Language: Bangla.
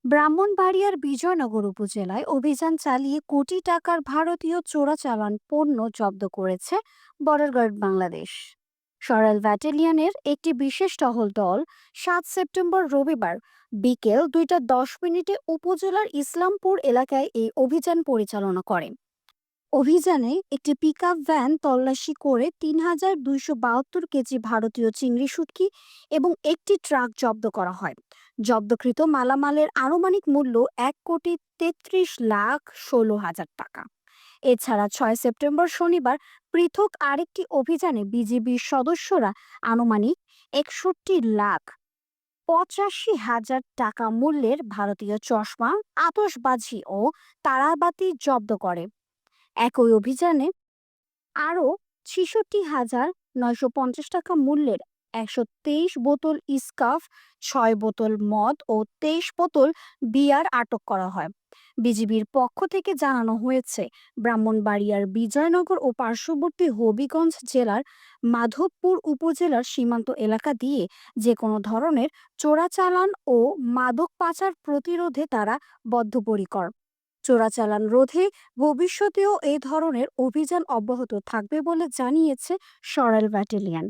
ব্রাহ্মণবাড়িয়ার বিজয়নগর উপজেলায় অভিযান চালিয়ে কোটি টাকার ভারতীয় চোরাচালান পণ্য জব্দ করেছে বর্ডার গার্ড বাংলাদেশ। সরাইল ব্যাটালিয়নের একটি বিশেষ টহল দল 7 সেপ্টেম্বর রবিবার বিকেল 2টা 10 মিনিটে উপজেলার ইসলামপুর এলাকায় এই অভিযান পরিচালনা করে। অভিযানে একটি পিকআপ ভ্যান তল্লাশি করে 3,272 কেজি ভারতীয় চিংড়ি শুটকি এবং একটি ট্রাক জব্দ করা হয়। জব্দকৃত মালামালের আনুমানিক মূল্য 1,33,16,000 টাকা। এছাড়া 6 সেপ্টেম্বর শনিবার পৃথক আরেকটি অভিযানে বিজিবির সদস্যরা আনুমানিক 61,85,000 টাকা মূল্যের ভারতীয় চশমা, আতশবাজি ও তারাবাতি জব্দ করে। একই অভিযানে আরও 66,950 টাকা মূল্যের 123 বোতল ইস্কাফ, 6 বোতল মদ ও 23 বোতল বিয়ার আটক করা হয়। বিজিবির পক্ষ থেকে জানানো হয়েছে, ব্রাহ্মণবাড়িয়ার বিজয়নগর ও পার্শ্ববর্তী হবিগঞ্জ জেলার মাধবপুর উপজেলার সীমান্ত এলাকা দিয়ে যে কোনো ধরনের চোরাচালান ও মাদক পাচার প্রতিরোধে তারা বদ্ধপরিকর। চোরাচালান রোধে ভবিষ্যতেও এই ধরনের অভিযান অব্যাহত থাকবে বলে জানিয়েছে সরাইল ব্যাটালিয়ন।